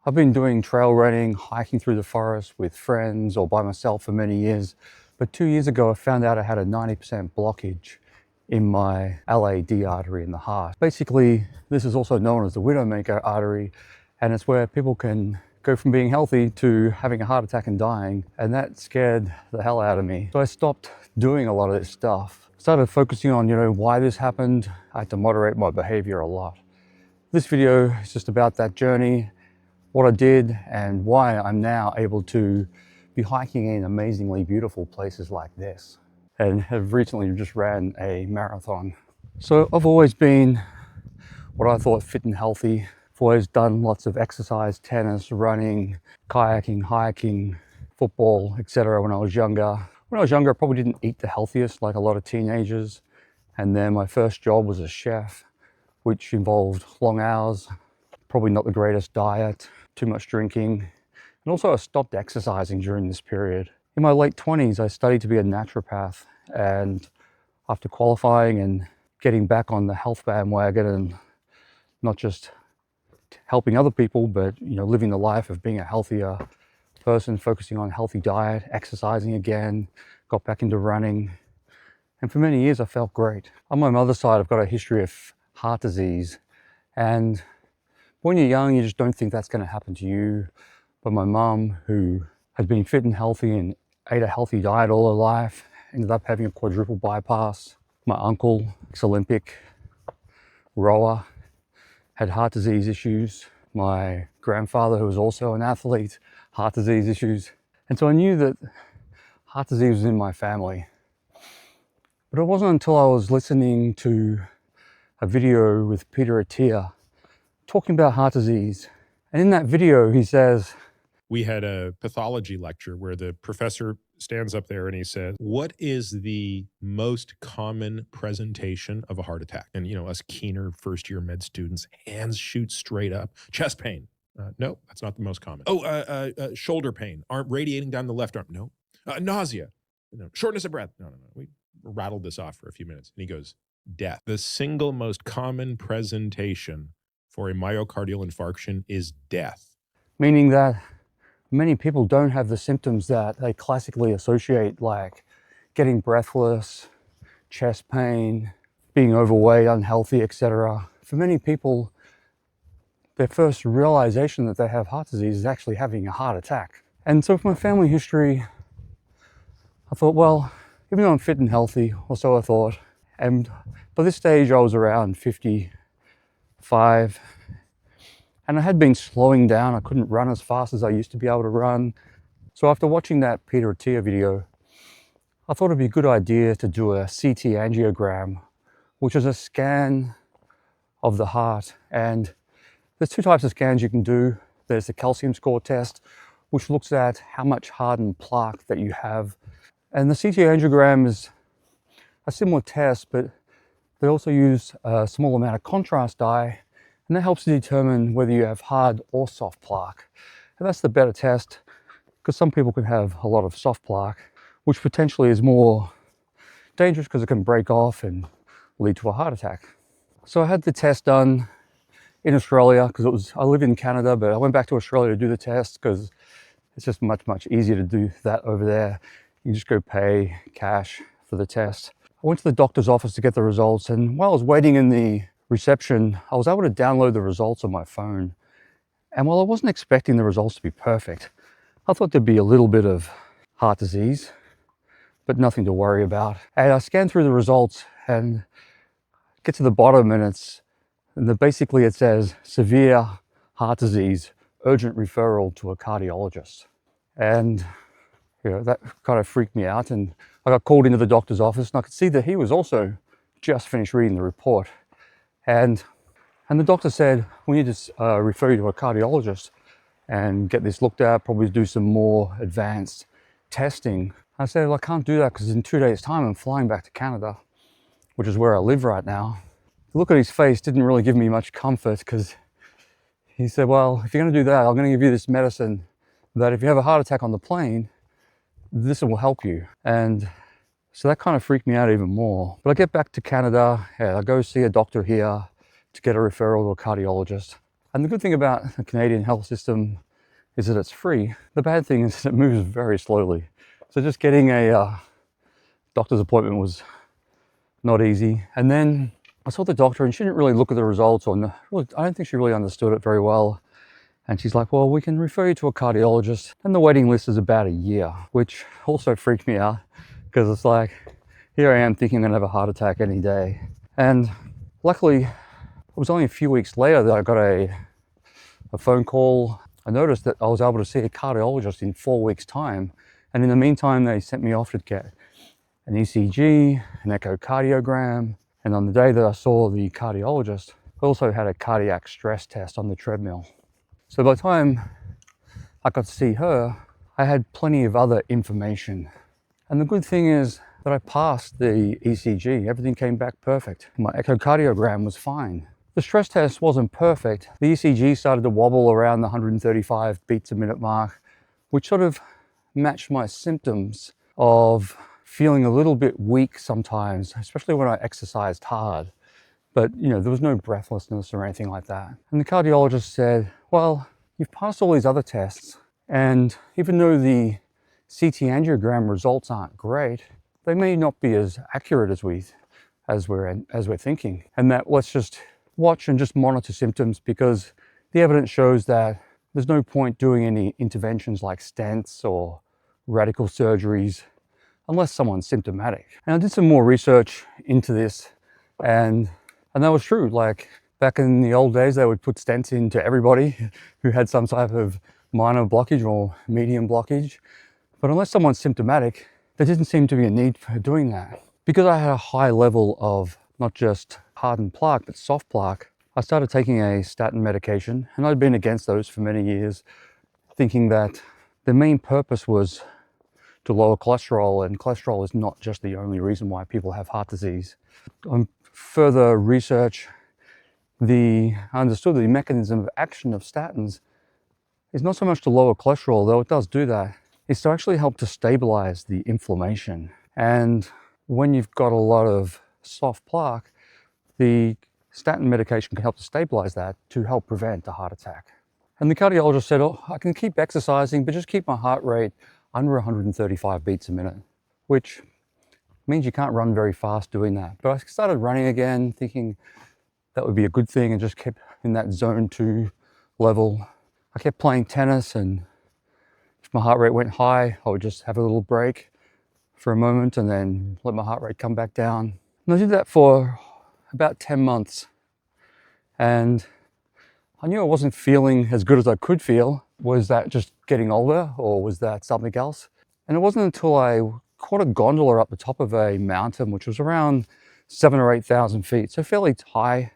I've been doing trail running, hiking through the forest with friends or by myself for many years. But 2 years ago, I found out I had a 90% blockage in my LAD artery in the heart. Basically, this is also known as the widowmaker artery, and it's where people can go from being healthy to having a heart attack and dying, and that scared the hell out of me. So I stopped doing a lot of this stuff. Started focusing on, why this happened. I had to moderate my behavior a lot. This video is just about that journey, what I did, and why I'm now able to be hiking in amazingly beautiful places like this, and have recently just ran a marathon. So I've always been what I thought fit and healthy. I've always done lots of exercise, tennis, running, kayaking, hiking, football, etc. when I was younger. When I was younger, I probably didn't eat the healthiest like a lot of teenagers. And then my first job was as a chef, which involved long hours, probably not the greatest diet, too much drinking. And also I stopped exercising during this period. In my late 20s, I studied to be a naturopath, and after qualifying and getting back on the health bandwagon and not just helping other people, but living the life of being a healthier person, focusing on healthy diet, exercising again, got back into running. And for many years, I felt great. On my mother's side, I've got a history of heart disease. And when you're young, you just don't think that's going to happen to you. But my mum, who had been fit and healthy and ate a healthy diet all her life, ended up having a quadruple bypass. My uncle, ex-Olympic rower, had heart disease issues. My grandfather, who was also an athlete, heart disease issues. And so I knew that heart disease was in my family. But it wasn't until I was listening to a video with Peter Attia talking about heart disease. And in that video, he says, we had a pathology lecture where the professor stands up there and he says, what is the most common presentation of a heart attack? And, us keener first-year med students, hands shoot straight up. Chest pain. No, that's not the most common. Shoulder pain. Arm radiating down the left arm. No. Nausea. No. Shortness of breath. No. We rattled this off for a few minutes. And he goes, death. The single most common presentation for a myocardial infarction is death. Meaning that many people don't have the symptoms that they classically associate, like getting breathless, chest pain, being overweight, unhealthy, etc. For many people, their first realization that they have heart disease is actually having a heart attack. And so from my family history, I thought, well, even though I'm fit and healthy, or so I thought, and by this stage I was around 55, and I had been slowing down. I couldn't run as fast as I used to be able to run. So after watching that Peter Attia video, I thought it'd be a good idea to do a CT angiogram, which is a scan of the heart. And there's two types of scans you can do. There's the calcium score test, which looks at how much hardened plaque that you have. And the CT angiogram is a similar test, but they also use a small amount of contrast dye, and that helps to determine whether you have hard or soft plaque. And that's the better test, because some people can have a lot of soft plaque, which potentially is more dangerous because it can break off and lead to a heart attack. So I had the test done in Australia, because I live in Canada, but I went back to Australia to do the test because it's just much easier to do that over there. You just go pay cash for the test. I went to the doctor's office to get the results, and while I was waiting in the reception, I was able to download the results on my phone. And while I wasn't expecting the results to be perfect, I thought there'd be a little bit of heart disease, but nothing to worry about. And I scanned through the results and get to the bottom, and basically it says severe heart disease, urgent referral to a cardiologist. And that kind of freaked me out, and I got called into the doctor's office, and I could see that he was also just finished reading the report. And the doctor said, we need to refer you to a cardiologist and get this looked at, probably do some more advanced testing. I said, well, I can't do that because in 2 days' time I'm flying back to Canada, which is where I live right now. The look at his face didn't really give me much comfort, because he said, well, if you're going to do that, I'm going to give you this medicine that if you have a heart attack on the plane, this will help you. And so that kind of freaked me out even more. But I get back to Canada, I go see a doctor here to get a referral to a cardiologist. And the good thing about the Canadian health system is that it's free. The bad thing is that it moves very slowly. So just getting a doctor's appointment was not easy. And then I saw the doctor and she didn't really look at the results, or I don't think she really understood it very well. And she's like, well, we can refer you to a cardiologist. And the waiting list is about a year, which also freaked me out because it's like, here I am thinking I'm gonna have a heart attack any day. And luckily, it was only a few weeks later that I got a phone call. I noticed that I was able to see a cardiologist in 4 weeks' time. And in the meantime, they sent me off to get an ECG, an echocardiogram. And on the day that I saw the cardiologist, I also had a cardiac stress test on the treadmill. So by the time I got to see her, I had plenty of other information. And the good thing is that I passed the ECG. Everything came back perfect. My echocardiogram was fine. The stress test wasn't perfect. The ECG started to wobble around the 135 beats a minute mark, which sort of matched my symptoms of feeling a little bit weak sometimes, especially when I exercised hard. But, you know, there was no breathlessness or anything like that. And the cardiologist said, well, you've passed all these other tests, and even though the CT angiogram results aren't great, they may not be as accurate as we're thinking. And that let's just watch and just monitor symptoms, because the evidence shows that there's no point doing any interventions like stents or radical surgeries unless someone's symptomatic. And I did some more research into this, and that was true. Like back in the old days, they would put stents into everybody who had some type of minor blockage or medium blockage. But unless someone's symptomatic, there didn't seem to be a need for doing that. Because I had a high level of not just hardened plaque, but soft plaque, I started taking a statin medication, and I'd been against those for many years, thinking that the main purpose was to lower cholesterol, and cholesterol is not just the only reason why people have heart disease. On further research, I understood the mechanism of action of statins is not so much to lower cholesterol, though it does do that. It's to actually help to stabilize the inflammation. And when you've got a lot of soft plaque, the statin medication can help to stabilize that to help prevent a heart attack. And the cardiologist said, oh, I can keep exercising, but just keep my heart rate under 135 beats a minute, which means you can't run very fast doing that. But I started running again, thinking that would be a good thing, and just kept in that zone 2 level. I kept playing tennis, and if my heart rate went high, I would just have a little break for a moment and then let my heart rate come back down. And I did that for about 10 months. And I knew I wasn't feeling as good as I could feel. Was that just getting older, or was that something else? And it wasn't until I caught a gondola up the top of a mountain, which was around 7,000 or 8,000 feet, so fairly high,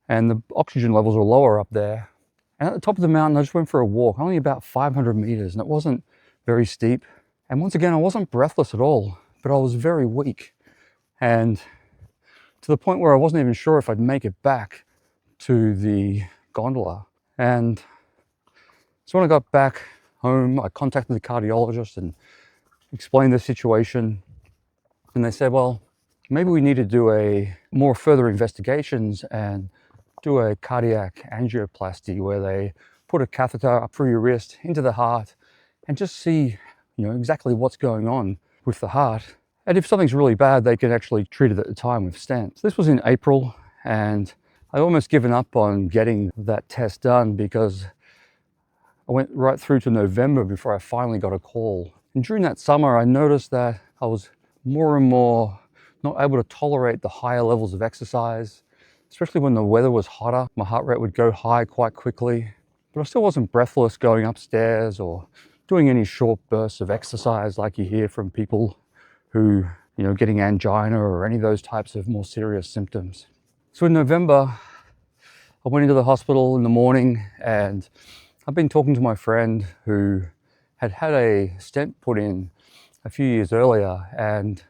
and the oxygen levels were lower up there. And at the top of the mountain, I just went for a walk, only about 500 meters, and it wasn't very steep. And once again, I wasn't breathless at all, but I was very weak. And to the point where I wasn't even sure if I'd make it back to the gondola. And so when I got back home, I contacted the cardiologist and explained the situation. And they said, well, maybe we need to do a more further investigations and do a cardiac angioplasty, where they put a catheter up through your wrist into the heart and just see, exactly what's going on with the heart. And if something's really bad, they can actually treat it at the time with stents. This was in April, and I almost given up on getting that test done, because I went right through to November before I finally got a call. And during that summer, I noticed that I was more and more not able to tolerate the higher levels of exercise, especially when the weather was hotter. My heart rate would go high quite quickly, but I still wasn't breathless going upstairs or doing any short bursts of exercise like you hear from people who, getting angina or any of those types of more serious symptoms. So in November, I went into the hospital in the morning, and I've been talking to my friend who had had a stent put in a few years earlier, and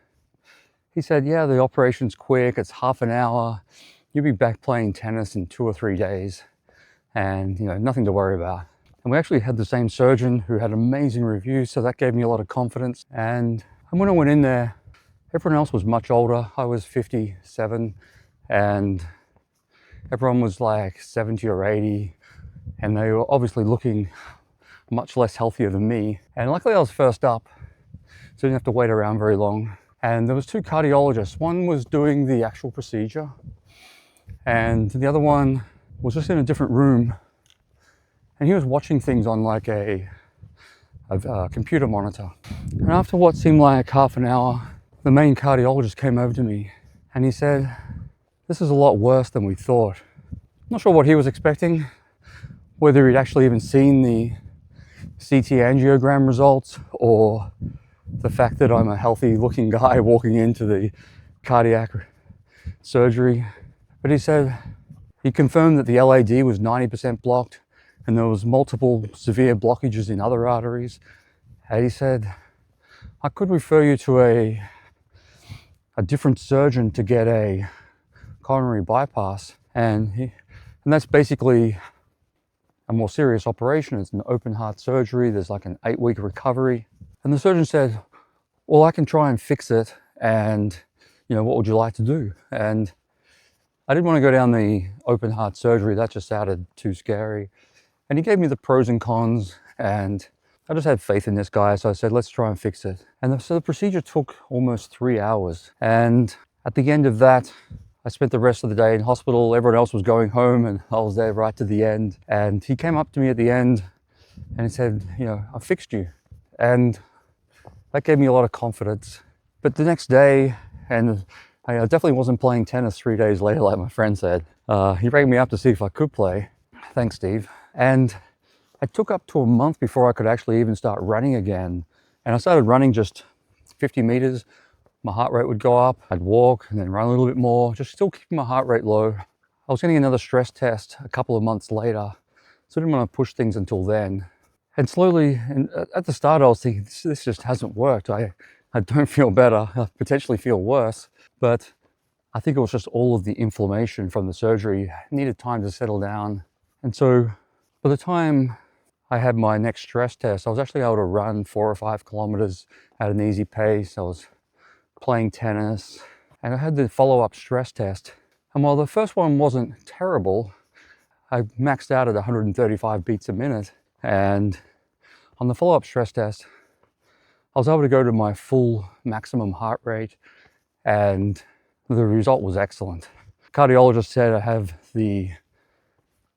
he said, yeah, the operation's quick, it's half an hour, you'll be back playing tennis in 2 or 3 days, and nothing to worry about. And we actually had the same surgeon who had amazing reviews, so that gave me a lot of confidence. And when I went in there, everyone else was much older. I was 57, and Everyone was like 70 or 80, and they were obviously looking much less healthier than me. And luckily I was first up, so I didn't have to wait around very long. And there was two cardiologists. One was doing the actual procedure, and the other one was just in a different room, and he was watching things on like a computer monitor. And after what seemed like half an hour, the main cardiologist came over to me and he said, "This is a lot worse than we thought." I'm not sure what he was expecting, whether he'd actually even seen the CT angiogram results or the fact that I'm a healthy looking guy walking into the cardiac surgery. But he said, he confirmed that the LAD was 90% blocked and there was multiple severe blockages in other arteries. And he said, "I could refer you to a different surgeon to get a coronary bypass." And that's basically a more serious operation. It's an open heart surgery. There's like an 8-week recovery. And the surgeon said, "Well, I can try and fix it. And, what would you like to do?" And I didn't want to go down the open heart surgery. That just sounded too scary. And he gave me the pros and cons, and I just had faith in this guy. So I said, let's try and fix it. And so the procedure took almost 3 hours. And at the end of that, I spent the rest of the day in hospital. Everyone else was going home and I was there right to the end. And he came up to me at the end and he said, "I fixed you." And that gave me a lot of confidence. But the next day, and I definitely wasn't playing tennis 3 days later, like my friend said. He rang me up to see if I could play. Thanks, Steve. And it took up to a month before I could actually even start running again. And I started running just 50 meters. My heart rate would go up. I'd walk and then run a little bit more, just still keeping my heart rate low. I was getting another stress test a couple of months later, so I didn't want to push things until then. And slowly, and at the start, I was thinking, this just hasn't worked. I don't feel better. I potentially feel worse. But I think it was just all of the inflammation from the surgery. I needed time to settle down. And so by the time I had my next stress test, I was actually able to run 4 or 5 kilometers at an easy pace. I was playing tennis, and I had the follow-up stress test. And while the first one wasn't terrible, I maxed out at 135 beats a minute. And on the follow-up stress test, I was able to go to my full maximum heart rate, and the result was excellent. The cardiologist said I have the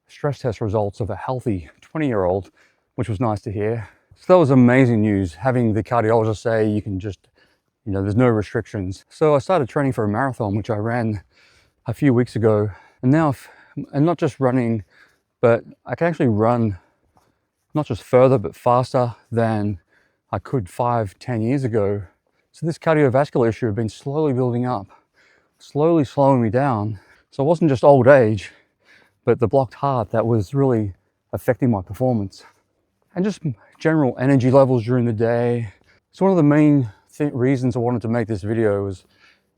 stress test results of a healthy 20-year-old, which was nice to hear. So that was amazing news, having the cardiologist say you can just, there's no restrictions. So I started training for a marathon, which I ran a few weeks ago. And now, and not just running, but I can actually run not just further, but faster than I could 5-10 years ago. So this cardiovascular issue had been slowly building up, slowly slowing me down. So it wasn't just old age, but the blocked heart that was really affecting my performance. And just general energy levels during the day. So one of the main reasons I wanted to make this video was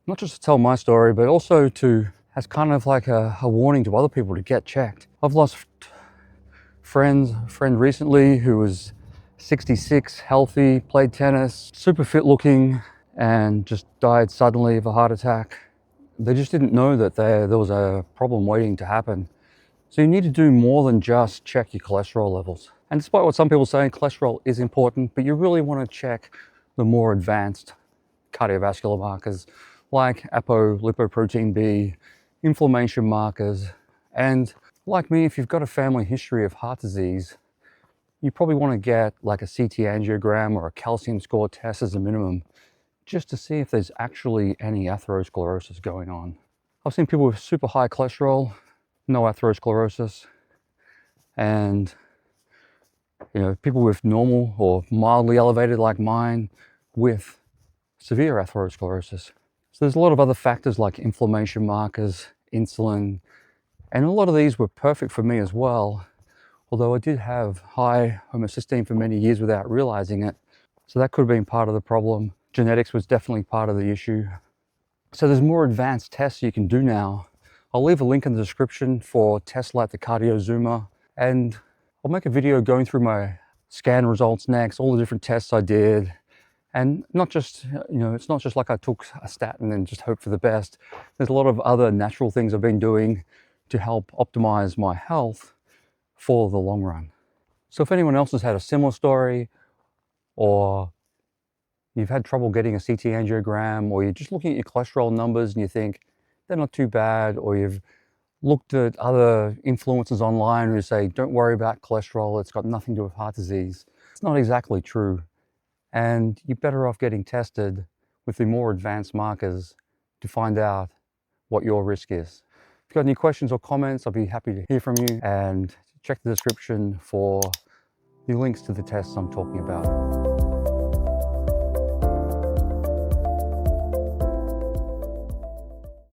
not just to tell my story, but also to, as kind of like a warning to other people to get checked. I've lost a friend recently who was 66, healthy, played tennis, super fit looking, and just died suddenly of a heart attack. They just didn't know that there was a problem waiting to happen. So you need to do more than just check your cholesterol levels. And despite what some people say, cholesterol is important, but you really want to check the more advanced cardiovascular markers like apolipoprotein B, inflammation markers, and like me, if you've got a family history of heart disease, you probably want to get like a CT angiogram or a calcium score test as a minimum, just to see if there's actually any atherosclerosis going on. I've seen people with super high cholesterol, no atherosclerosis, and people with normal or mildly elevated like mine with severe atherosclerosis. So there's a lot of other factors like inflammation markers, insulin, and a lot of these were perfect for me as well, although I did have high homocysteine for many years without realizing it. So that could have been part of the problem. Genetics was definitely part of the issue. So there's more advanced tests you can do now. I'll leave a link in the description for tests like the CardioZoomer, and I'll make a video going through my scan results next, all the different tests I did. And not just, it's not just like I took a statin and just hope for the best. There's a lot of other natural things I've been doing to help optimize my health for the long run. So if anyone else has had a similar story, or you've had trouble getting a CT angiogram, or you're just looking at your cholesterol numbers and you think they're not too bad, or you've looked at other influencers online who say, don't worry about cholesterol, it's got nothing to do with heart disease. It's not exactly true. And you're better off getting tested with the more advanced markers to find out what your risk is. If you've got any questions or comments, I'll be happy to hear from you, and check the description for the links to the tests I'm talking about.